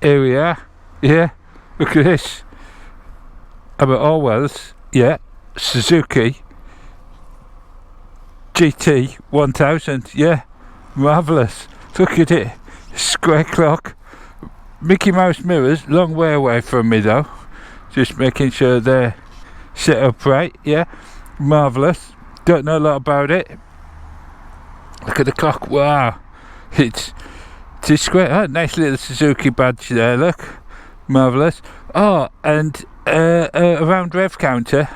here we are. Yeah, look at this. I'm at Orwell's. Yeah, Suzuki GT1000. Yeah, marvellous. Look at it. Square clock. Mickey Mouse mirrors. Long way away from me though. Just making sure they're set up right. Yeah, marvellous. Don't know a lot about it. Look at the clock. Wow, it's square. Oh, nice little Suzuki badge there. Look, marvellous. Oh, and around rev counter,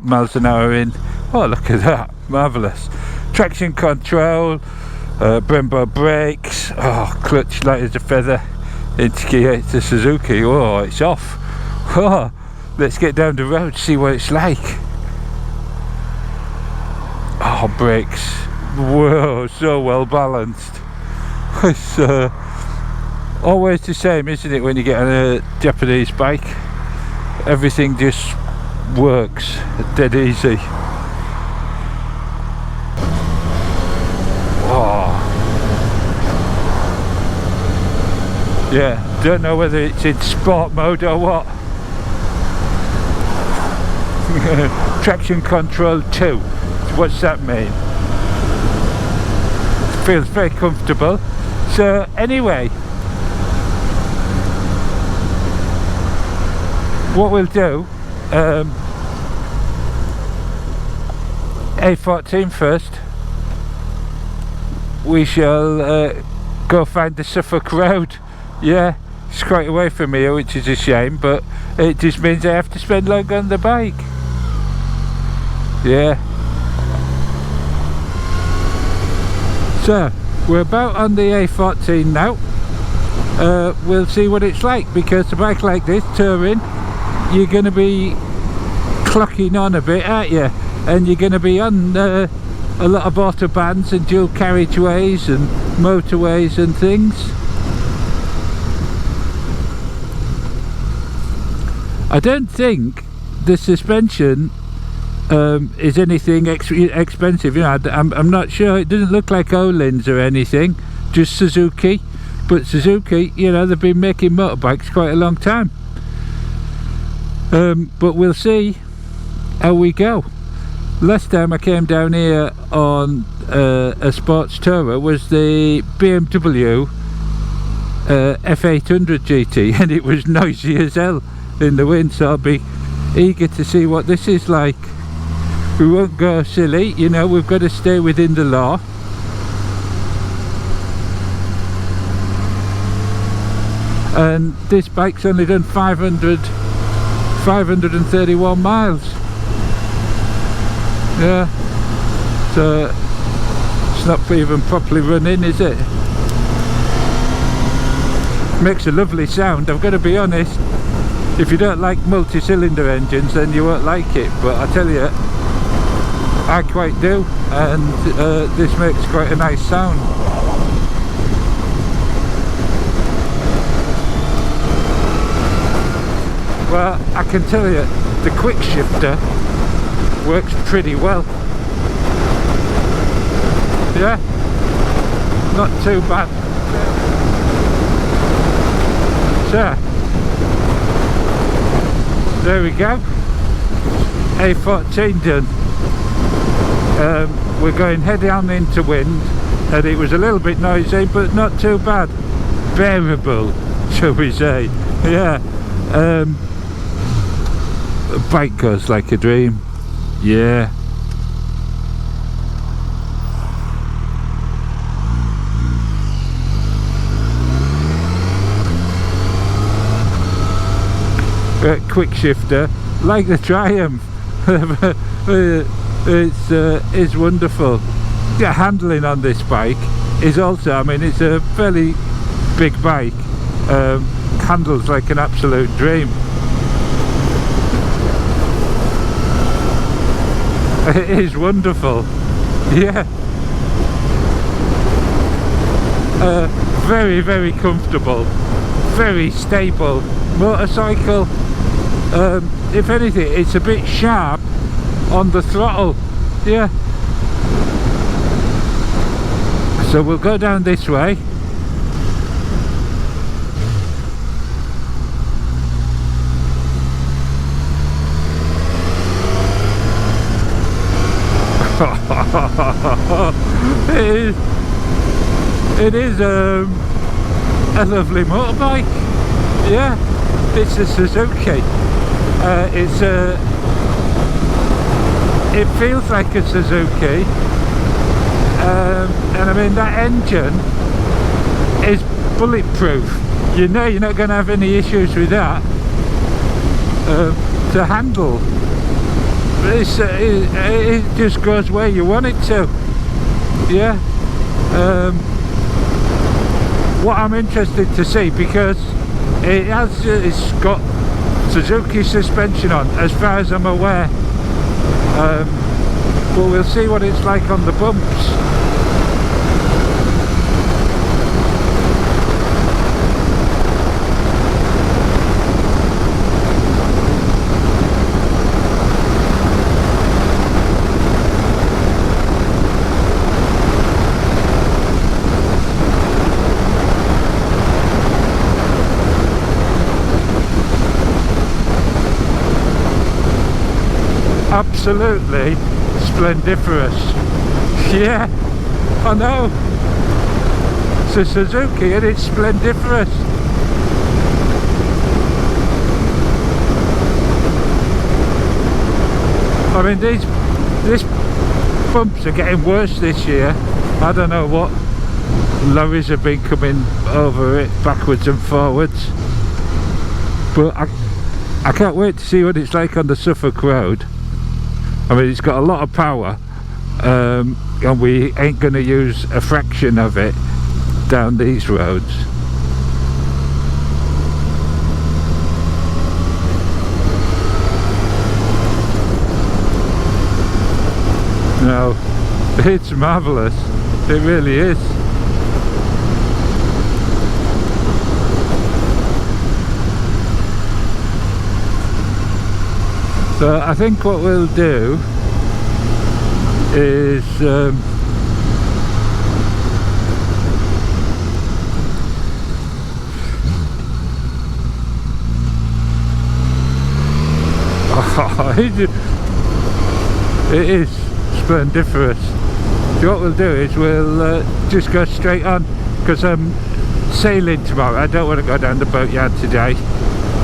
miles an hour in. Oh, look at that, marvellous. Traction control, Brembo brakes. Oh, clutch light as a feather. Into gear. It's a Suzuki. Oh, it's off. Oh, let's get down the road, see what it's like. Oh, brakes. Whoa, so well balanced. It's always the same, isn't it, when you get on a Japanese bike? Everything just works dead easy. Oh. Yeah, don't know whether it's in sport mode or what. Traction control 2. What's that mean? Feels very comfortable. So anyway, what we'll do, A14 first. We shall go find the Suffolk Road. Yeah, it's quite away from here, which is a shame, but it just means I have to spend long on the bike. Yeah. So we're about on the A14 now. We'll see what it's like, because a bike like this, touring, you're going to be clocking on a bit, aren't you? And you're going to be on a lot of autobahns and dual carriageways and motorways and things. I don't think the suspension is anything expensive. You know, I'm not sure. It doesn't look like Öhlins or anything, just Suzuki. But Suzuki, you know, they've been making motorbikes quite a long time. But we'll see how we go. Last time I came down here on a sports tourer was the BMW F800 GT, and it was noisy as hell in the wind, so I'll be eager to see what this is like. We won't go silly, you know, we've got to stay within the law. And this bike's only done 531 miles. Yeah, so it's not even properly running, is it? Makes a lovely sound, I've got to be honest. If you don't like multi-cylinder engines, then you won't like it, but I tell you, I quite do, and this makes quite a nice sound. Well, I can tell you, the quick shifter works pretty well. Yeah, not too bad. So, there we go, A14 done. We're going head on into wind, and it was a little bit noisy, but not too bad. Bearable, shall we say. Yeah. The bike goes like a dream. Yeah. Quick shifter, like the Triumph. It's wonderful. The handling on this bike is also, I mean, it's a fairly big bike. Handles like an absolute dream. It is wonderful. Yeah. Very, very comfortable, very stable motorcycle. If anything, it's a bit sharp on the throttle. Yeah. So we'll go down this way. It is a lovely motorbike. Yeah, it's a Suzuki. It feels like a Suzuki, and I mean that engine is bulletproof. You know you're not going to have any issues with that. To handle, it just goes where you want it to. Yeah. What I'm interested to see, because it's got Suzuki suspension on, as far as I'm aware. But we'll see what it's like on the bumps. Absolutely splendiferous. Yeah, I know. It's a Suzuki and it's splendiferous. I mean, these bumps are getting worse this year. I don't know what lorries have been coming over it backwards and forwards, but I can't wait to see what it's like on the Suffolk Road. I mean, it's got a lot of power, and we ain't going to use a fraction of it down these roads. No, it's marvellous. It really is. So I think what we'll do is it is splendiferous. So what we'll do is we'll just go straight on, because I'm sailing tomorrow. I don't want to go down the boatyard today,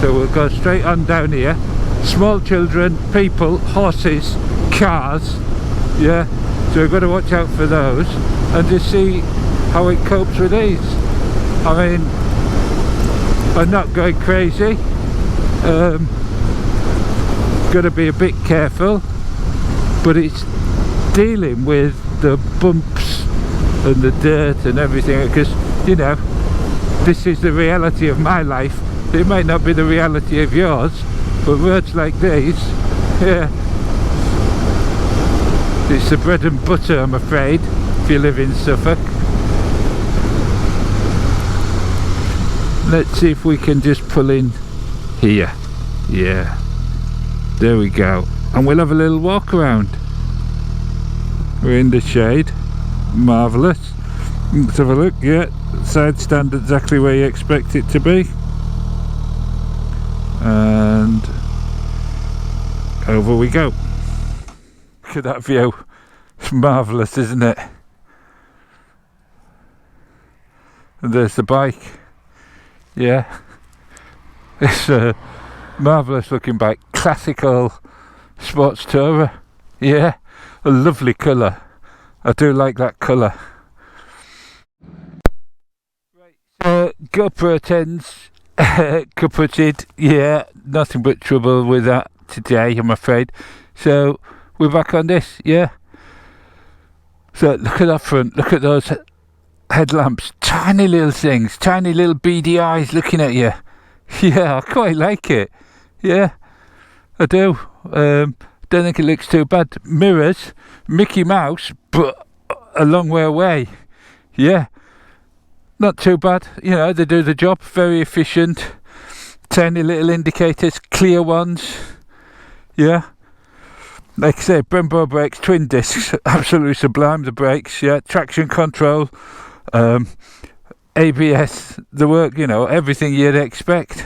so we'll go straight on down here. Small children, people, horses, cars, yeah, so we've got to watch out for those and just see how it copes with these. I mean, I'm not going crazy, got to be a bit careful, but it's dealing with the bumps and the dirt and everything, because, you know, this is the reality of my life. It might not be the reality of yours, but roads like these, yeah, it's the bread and butter, I'm afraid, if you live in Suffolk. Let's see if we can just pull in here. Yeah, there we go, and we'll have a little walk around. We're in the shade. Marvellous. Let's have a look. Yeah, side stand exactly where you expect it to be, and over we go. Look at that view. It's marvellous, isn't it? And there's the bike. Yeah, it's a marvellous looking bike. Classical sports tourer. Yeah, a lovely colour. I do like that colour. Right, so GoPro 10's kaputted. Yeah, nothing but trouble with that today, I'm afraid. So we're back on this. Yeah, so look at that front, look at those headlamps, tiny little things, tiny little beady eyes looking at you. Yeah, I quite like it. Yeah, I do. Don't think it looks too bad. Mirrors, Mickey Mouse, but a long way away. Yeah, not too bad. You know, they do the job. Very efficient. Tiny little indicators, clear ones. Yeah, like I say, Brembo brakes, twin discs, absolutely sublime, the brakes. Yeah, traction control, ABS, the work, you know, everything you'd expect.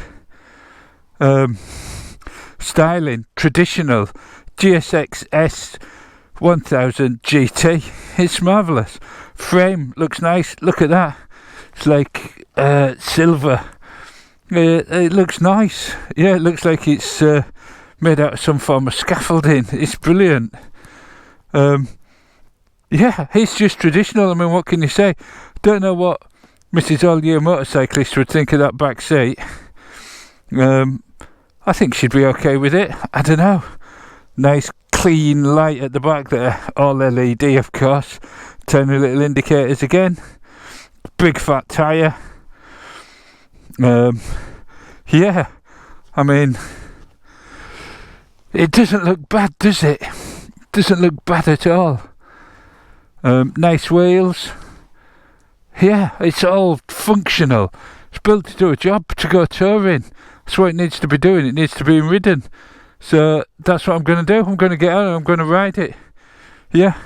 Styling, traditional, GSX-S 1000 GT. It's marvellous. Frame looks nice. Look at that. It's like silver. It looks nice. Yeah, it looks like it's made out of some form of scaffolding. It's brilliant. Yeah, it's just traditional. I mean, what can you say? Don't know what Mrs. All-Year Motorcyclist would think of that back seat. I think she'd be okay with it. I don't know. Nice clean light at the back there. All LED, of course. Tiny little indicators again. Big fat tyre. Yeah, I mean, it doesn't look bad, does it? Doesn't look bad at all. Nice wheels. Yeah, it's all functional. It's built to do a job, to go touring. That's what it needs to be doing. It needs to be ridden. So that's what I'm going to do. I'm going to get out and I'm going to ride it. Yeah,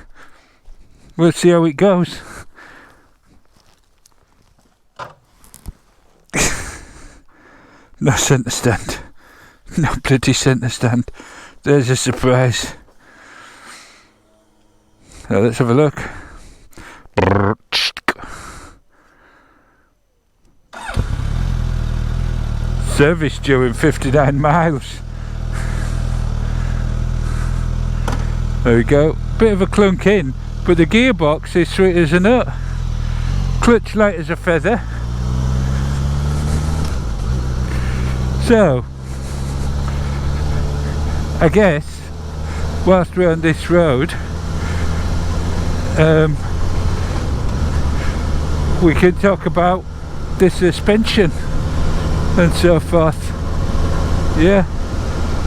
we'll see how it goes. No centre stand. No bloody centre stand. There's a surprise. Now let's have a look. Service due in 59 miles. There we go. Bit of a clunk in, but the gearbox is sweet as a nut. Clutch light as a feather. So, I guess, whilst we're on this road, we can talk about the suspension and so forth. Yeah,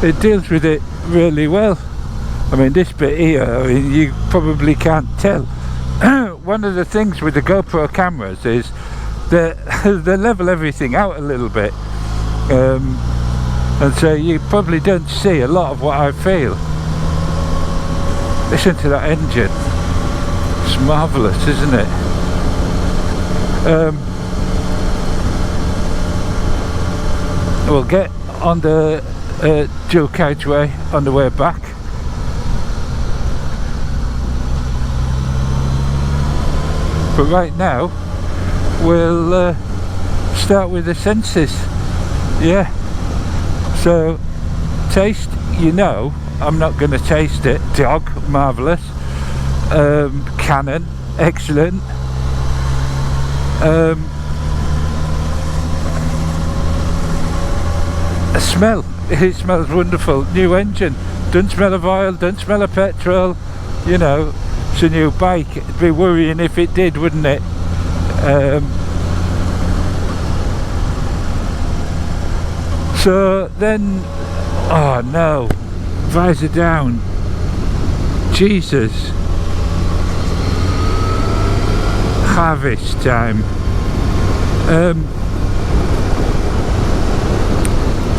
it deals with it really well. I mean, this bit here, I mean, you probably can't tell. One of the things with the GoPro cameras is that they level everything out a little bit. And so you probably don't see a lot of what I feel. Listen to that engine. It's marvellous, isn't it? We'll get on the dual carriageway on the way back. But right now we'll start with the senses. Yeah, so taste, you know, I'm not going to taste it. Dog, marvellous. Cannon, excellent. A smell, it smells wonderful. New engine, doesn't smell of oil, doesn't smell of petrol. You know, it's a new bike. It'd be worrying if it did, wouldn't it? So then, oh no, visor down, Jesus, harvest time.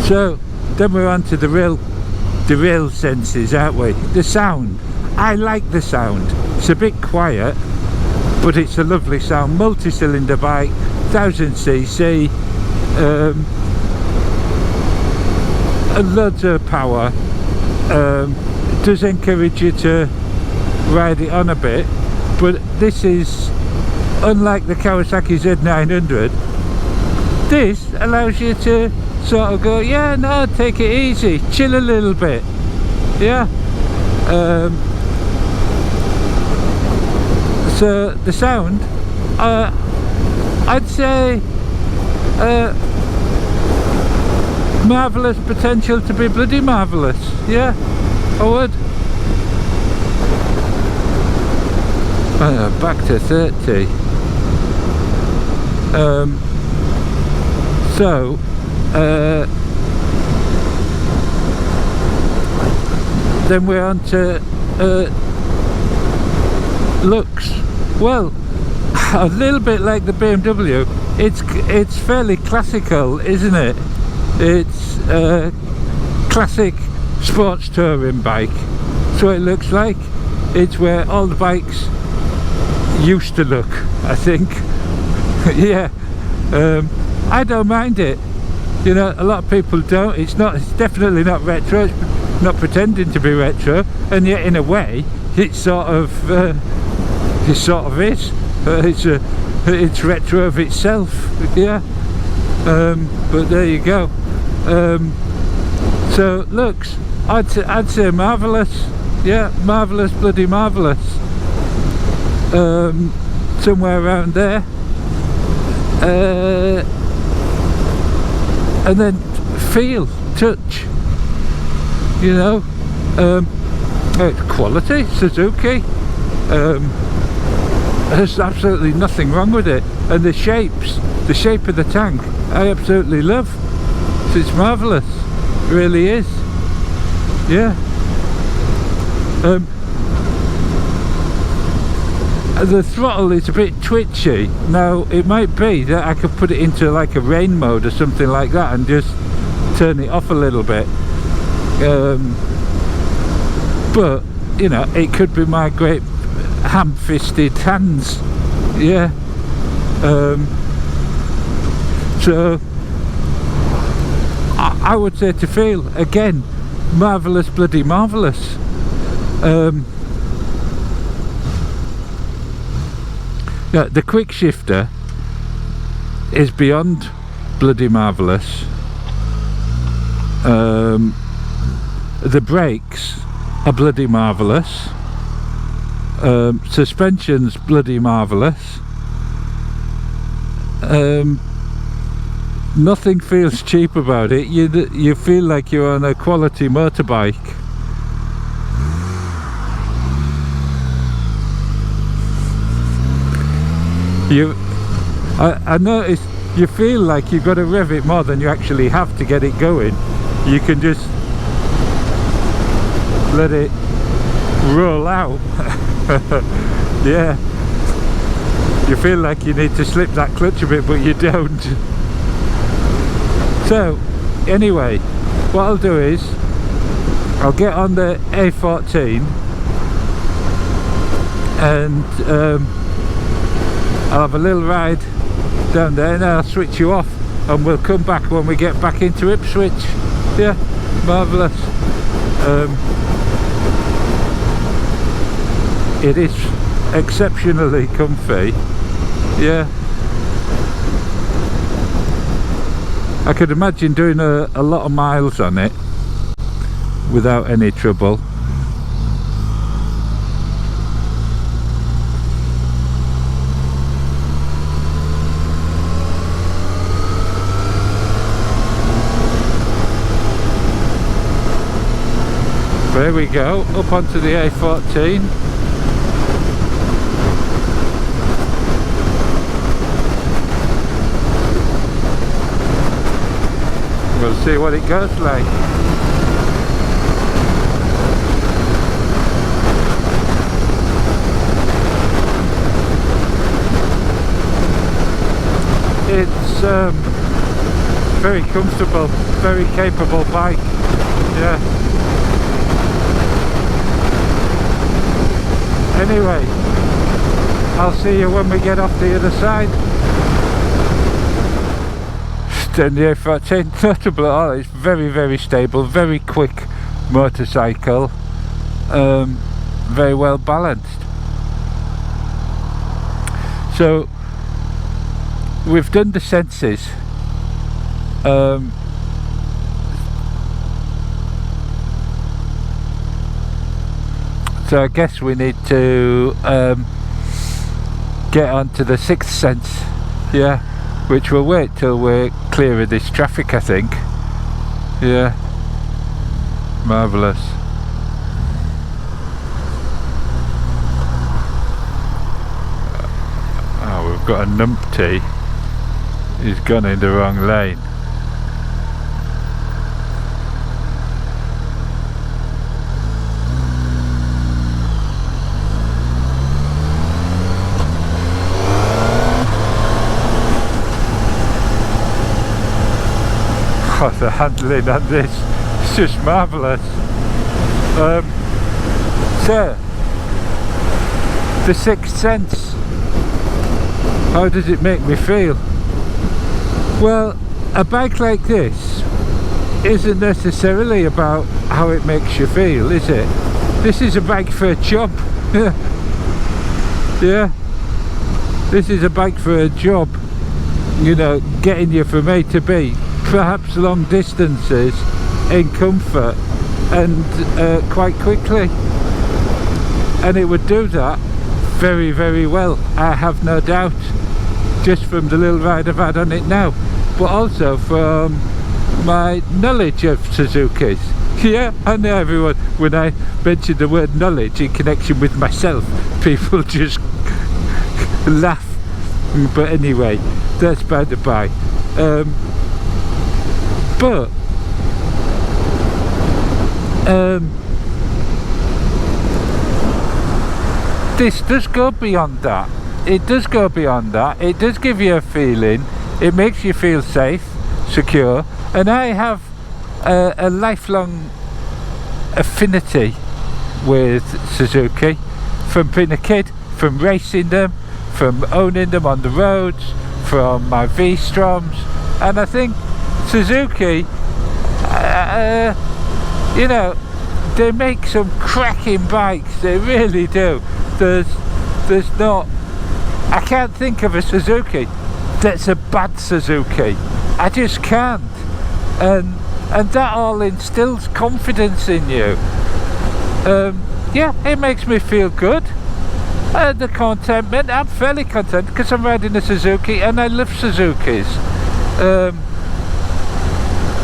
So then we're on to the real senses, aren't we? The sound, I like the sound. It's a bit quiet, but it's a lovely sound. Multi-cylinder bike, 1000cc. Loads of power. It does encourage you to ride it on a bit, but this is unlike the Kawasaki Z900. This allows you to sort of go, yeah, no, take it easy, chill a little bit. Yeah. So the sound, I'd say marvellous potential to be bloody marvellous. Yeah, I would. Back to 30. So then we're on to looks. Well, a little bit like the BMW. It's fairly classical, isn't it? It's a classic sports touring bike. That's what it looks like. It's where all the bikes used to look, I think. Yeah, I don't mind it. You know, a lot of people don't. It's definitely not retro. It's not pretending to be retro, and yet in a way it sort of is. It's retro of itself, yeah. But there you go. So looks, I'd say marvellous, yeah, marvellous, bloody marvellous. Somewhere around there. And then feel, touch, you know, quality, Suzuki. There's absolutely nothing wrong with it, and the shape of the tank I absolutely love. It's marvellous, it really is, yeah. The throttle is a bit twitchy. Now it might be that I could put it into like a rain mode or something like that and just turn it off a little bit, but you know, it could be my great ham-fisted hands, yeah. So I would say to feel, again, marvellous, bloody marvellous. Yeah, the quick shifter is beyond bloody marvellous. The brakes are bloody marvellous. Suspension's bloody marvellous. Nothing feels cheap about it. You feel like you're on a quality motorbike. I noticed you feel like you've got to rev it more than you actually have to get it going. You can just let it roll out. Yeah, you feel like you need to slip that clutch a bit, but you don't. So anyway, what I'll do is I'll get on the A14 and I'll have a little ride down there, and then I'll switch you off and we'll come back when we get back into Ipswich. Yeah, marvellous. It is exceptionally comfy, yeah. I could imagine doing a lot of miles on it without any trouble. There we go, up onto the A14. We'll see what it goes like. It's very comfortable, very capable bike, yeah. Anyway, I'll see you when we get off the other side. Then the A14, notable at all, it's very, very stable, very quick motorcycle, very well balanced. So we've done the senses. So I guess we need to get onto the sixth sense, yeah, which we'll wait till we're clear of this traffic, I think. Yeah, marvellous. Oh, we've got a numpty. He's gone in the wrong lane. Oh, the handling on this, it's just marvellous. So, the sixth sense, how does it make me feel? Well, a bike like this isn't necessarily about how it makes you feel, is it? this is a bike for a job. Yeah, this is a bike for a job, you know, getting you from A to B, perhaps long distances in comfort and quite quickly, and it would do that very, very well, I have no doubt, just from the little ride I've had on it now, but also from my knowledge of Suzuki's. Yeah, I know everyone, when I mention the word knowledge in connection with myself, people just laugh, but anyway, that's by the by. This does go beyond that. It does go beyond that. It does give you a feeling. It makes you feel safe, secure, and I have a lifelong affinity with Suzuki, from being a kid, from racing them, from owning them on the roads, from my V-Stroms, and I think Suzuki, you know, they make some cracking bikes, they really do. There's not, I can't think of a Suzuki that's a bad Suzuki. I just can't, and that all instills confidence in you. Yeah, it makes me feel good. The contentment, I'm fairly content because I'm riding a Suzuki and I love Suzukis.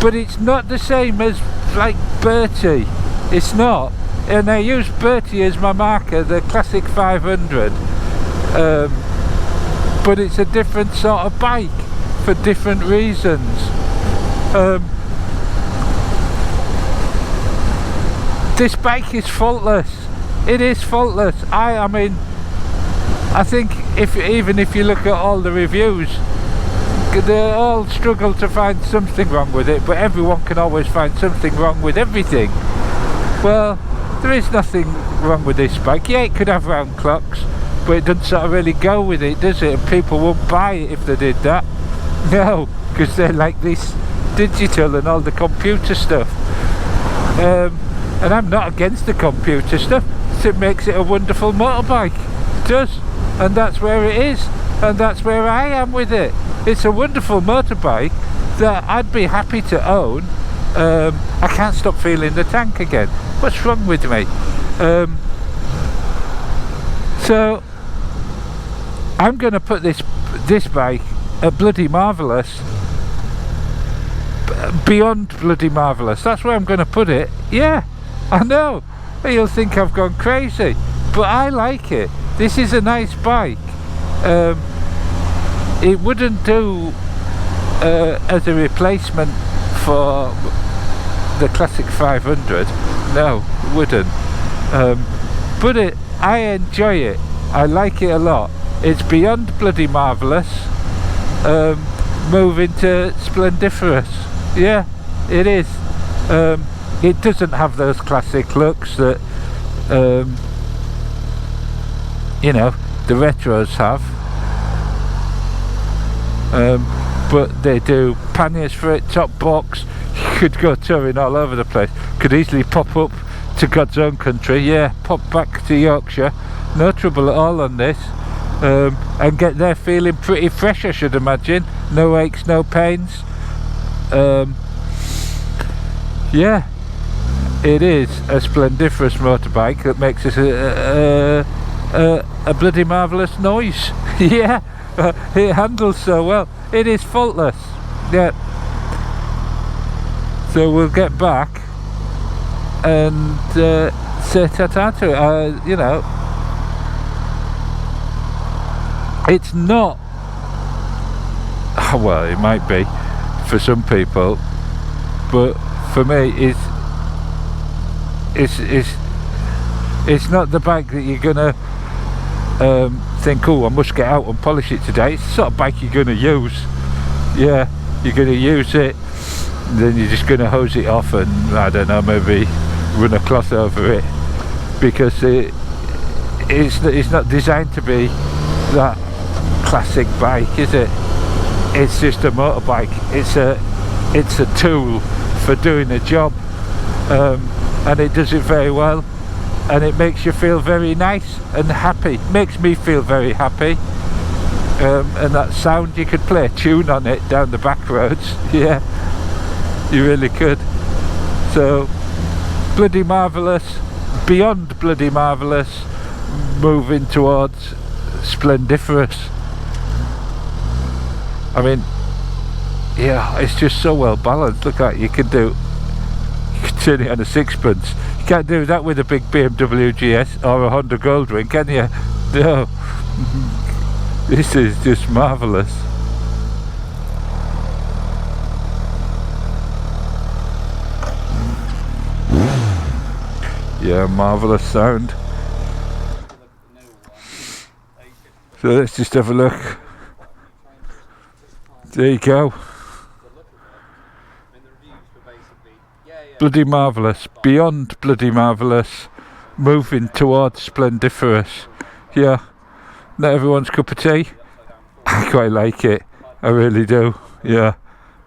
But it's not the same as like Bertie. It's not. And I use Bertie as my marker, the classic 500. But it's a different sort of bike for different reasons. This bike is faultless. It is faultless. I mean, I think even if you look at all the reviews, they all struggle to find something wrong with it, but everyone can always find something wrong with everything. Well, there is nothing wrong with this bike. Yeah, it could have round clocks, but it doesn't sort of really go with it, does it? And people won't buy it if they did that. No, because they're like this digital and all the computer stuff. And I'm not against the computer stuff. It makes it a wonderful motorbike. It does. And that's where it is. And that's where I am with it. It's a wonderful motorbike that I'd be happy to own. I can't stop feeling the tank again. What's wrong with me? So I'm going to put this bike at bloody marvellous, beyond bloody marvellous. That's where I'm going to put it. Yeah, I know you'll think I've gone crazy, but I like it. This is a nice bike. It wouldn't do as a replacement for the classic 500. No, it wouldn't. But I enjoy it. I like it a lot. It's beyond bloody marvellous. Moving to splendiferous. Yeah, it is. It doesn't have those classic looks that you know, the retros have. But they do panniers for it, top box. You could go touring all over the place. Could easily pop up to God's own country. Yeah, pop back to Yorkshire. No trouble at all on this. And get there feeling pretty fresh, I should imagine. No aches, no pains. Yeah, it is a splendiferous motorbike that makes us a bloody marvellous noise. Yeah, it handles so well. It is faultless. Yeah. So we'll get back and say ta-ta to it. You know, it's not, well, it might be for some people, but for me it's not the bike that you're gonna think, oh, I must get out and polish it today. It's the sort of bike you're gonna use. Yeah, you're gonna use it, and then you're just gonna hose it off and, I don't know, maybe run a cloth over it, because it's not designed to be that classic bike, is it? It's just a motorbike. It's a tool for doing a job, and it does it very well. and it makes you feel very nice and happy. Makes me feel very happy. And that sound, you could play a tune on it down the back roads. Yeah, you really could. So bloody marvellous, beyond bloody marvellous, moving towards splendiferous. I mean, yeah, it's just so well balanced. Look at it, you can turn it on a sixpence. You can't do that with a big BMW GS or a Honda Goldwing, can you? No. This is just marvellous. Yeah, marvellous sound. So let's just have a look. There you go. Bloody marvellous, beyond bloody marvellous, moving towards splendiferous. Yeah, not everyone's cup of tea. I quite like it, I really do. Yeah,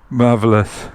marvellous.